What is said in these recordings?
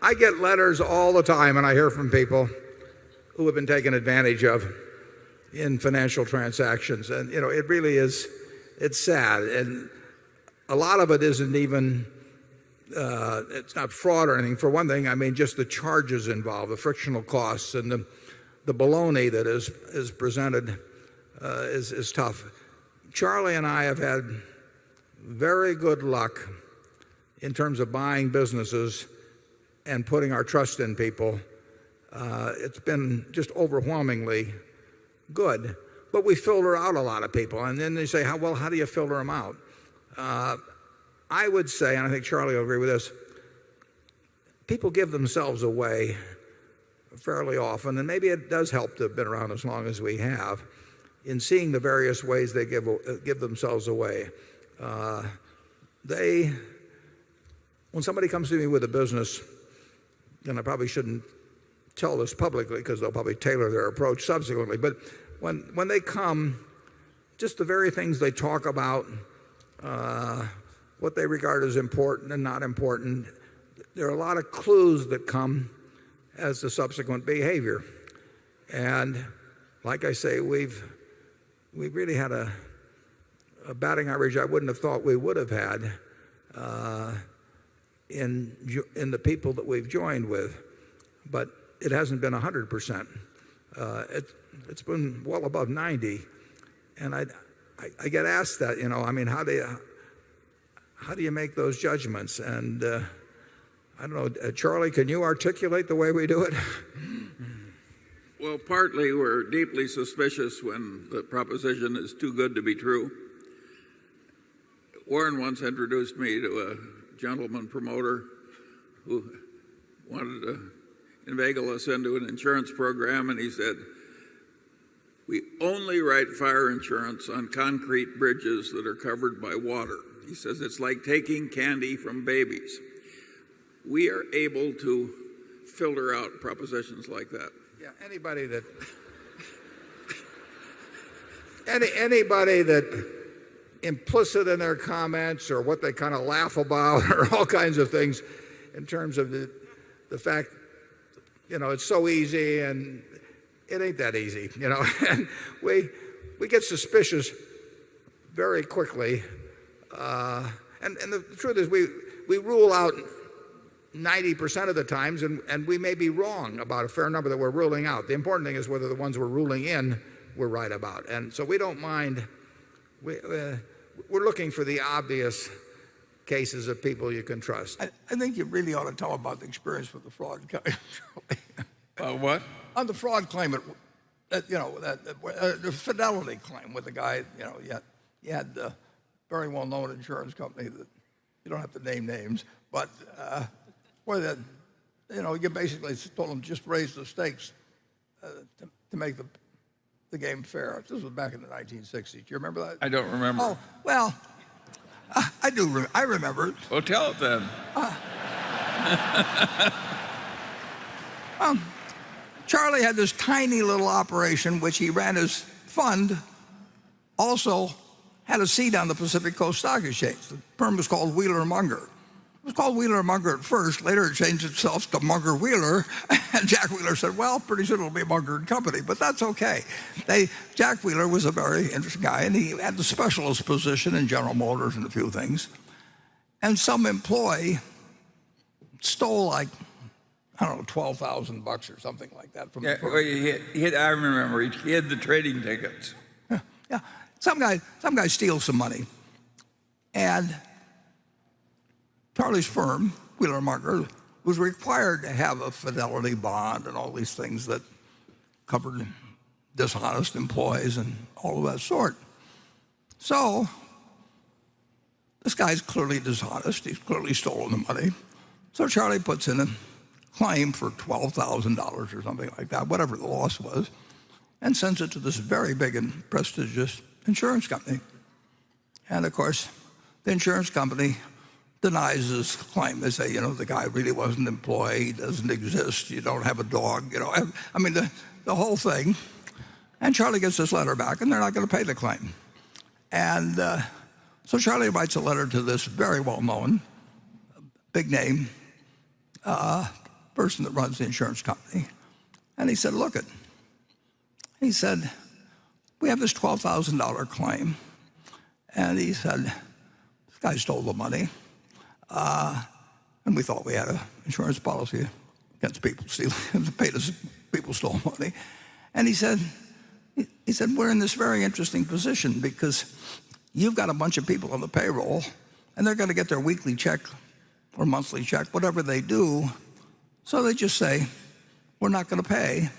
I get letters all the time, and I hear from people who have been taken advantage of in financial transactions. And, it really is, it's sad. And a lot of it isn't even, it's not fraud or anything. For one thing, I mean, just the charges involved, the frictional costs, and the baloney that is presented is tough. Charlie and I have had very good luck in terms of buying businesses and putting our trust in people. It's been just overwhelmingly good. But we filter out a lot of people. And then they say, how do you filter them out? I would say, and I think Charlie will agree with this, people give themselves away fairly often. And maybe it does help to have been around as long as we have in seeing the various ways they give themselves away. When somebody comes to me with a business, and I probably shouldn't tell this publicly because they'll probably tailor their approach subsequently, but when they come, just the very things they talk about, what they regard as important and not important, there are a lot of clues that come as the subsequent behavior. And like I say, we've really had a batting average I wouldn't have thought we would have had in the people that we've joined with, but it hasn't been 100%. It's been well above 90, and I get asked that, I mean, how do you make those judgments? And I don't know, Charlie, can you articulate the way we do it? Well, partly we're deeply suspicious when the proposition is too good to be true. Warren once introduced me to a gentleman promoter who wanted to inveigle us into an insurance program, and he said, we only write fire insurance on concrete bridges that are covered by water. He says it's like taking candy from babies. We are able to filter out propositions like that. Yeah, anybody that implicit in their comments or what they kind of laugh about or all kinds of things in terms of the fact, it's so easy, and it ain't that easy, and we get suspicious very quickly. And the truth is we rule out 90% of the times, and we may be wrong about a fair number that we're ruling out. The important thing is whether the ones we're ruling in we're right about. And so we don't mind. We're looking for the obvious cases of people you can trust. I think you really ought to tell about the experience with the fraud claim. What? On the fraud claim, the fidelity claim with the guy, you had the very well-known insurance company that you don't have to name names, but where you basically told them just raise the stakes to make the game fair. This was back in the 1960s. Do you remember that? I don't remember. Oh, well, I do. I remember it. Well, tell it then. Charlie had this tiny little operation which he ran his fund, also had a seat on the Pacific Coast Stock Exchange. The firm was called Wheeler Munger. It was called Wheeler Munger at first. Later it changed itself to Munger Wheeler. And Jack Wheeler said, well, pretty soon it'll be Munger and Company, but that's okay. Jack Wheeler was a very interesting guy, and he had the specialist position in General Motors and a few things. And some employee stole I don't know, $12,000 or something like that from the firm. I remember he hid the trading tickets. Yeah. Some guy steals some money. And Charlie's firm, Wheeler Munger, was required to have a fidelity bond and all these things that covered dishonest employees and all of that sort. So this guy's clearly dishonest. He's clearly stolen the money. So Charlie puts in a claim for $12,000 or something like that, whatever the loss was, and sends it to this very big and prestigious insurance company. And of course, the insurance company denies his claim. They say, the guy really wasn't employed, he doesn't exist, you don't have a dog, I mean, the whole thing. And Charlie gets this letter back, and they're not going to pay the claim. And so Charlie writes a letter to this very well-known, big name, person that runs the insurance company. And he said, look it. He said, we have this $12,000 claim. And he said, this guy stole the money. And we thought we had an insurance policy against people stealing, paid us, people stole money. And he said, we're in this very interesting position because you've got a bunch of people on the payroll and they're going to get their weekly check or monthly check, whatever they do. So they just say, we're not going to pay,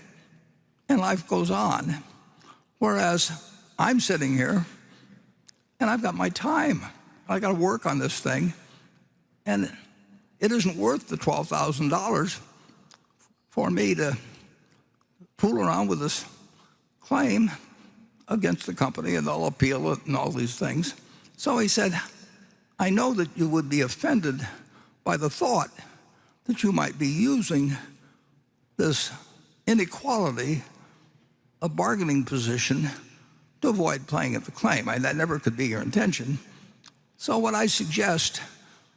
and life goes on. Whereas I'm sitting here and I've got my time. I got to work on this thing, and it isn't worth the $12,000 for me to fool around with this claim against the company, and they'll appeal it and all these things. So he said, I know that you would be offended by the thought that you might be using this inequality of bargaining position to avoid paying at the claim. That never could be your intention. So what I suggest,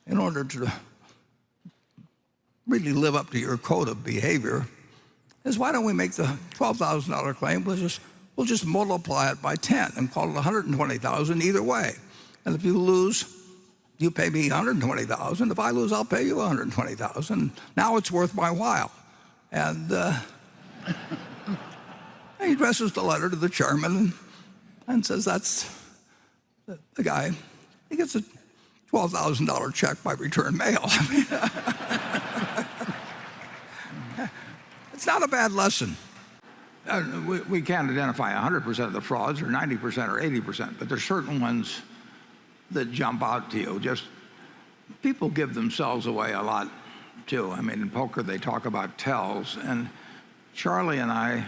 in order to really live up to your code of behavior, is why don't we make the $12,000 claim, we'll just multiply it by 10 and call it $120,000 either way. And if you lose, you pay me $120,000. If I lose, I'll pay you $120,000. Now it's worth my while. And he addresses the letter to the chairman and says that's the guy. He gets a $12,000 check by return mail. It's not a bad lesson. We can't identify 100% of the frauds or 90% or 80%, but there's certain ones that jump out to you. Just people give themselves away a lot too. I mean, in poker they talk about tells, and Charlie and I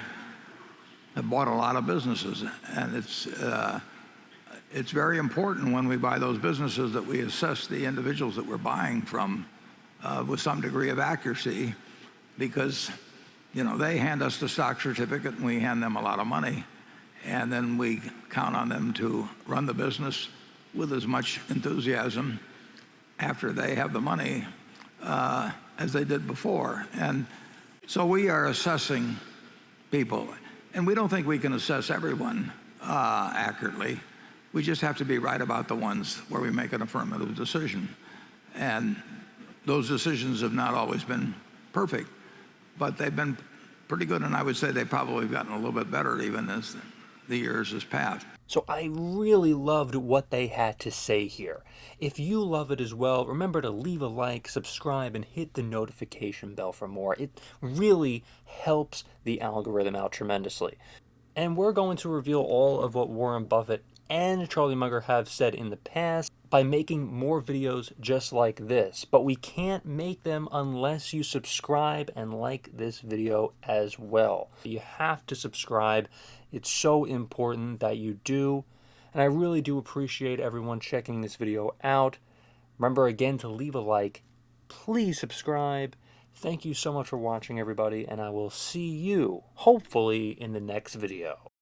have bought a lot of businesses, and it's very important when we buy those businesses that we assess the individuals that we're buying from with some degree of accuracy, because they hand us the stock certificate and we hand them a lot of money, and then we count on them to run the business with as much enthusiasm after they have the money as they did before. And so we are assessing people, and we don't think we can assess everyone accurately. We just have to be right about the ones where we make an affirmative decision. And those decisions have not always been perfect, but they've been pretty good, and I would say they've probably gotten a little bit better even as the years has passed. So I really loved what they had to say here. If you love it as well, remember to leave a like, subscribe, and hit the notification bell for more. It really helps the algorithm out tremendously. And we're going to reveal all of what Warren Buffett and Charlie Munger have said in the past by making more videos just like this. But we can't make them unless you subscribe and like this video as well. You have to subscribe. It's so important that you do. And I really do appreciate everyone checking this video out. Remember again to leave a like. Please subscribe. Thank you so much for watching, everybody, and I will see you, hopefully, in the next video.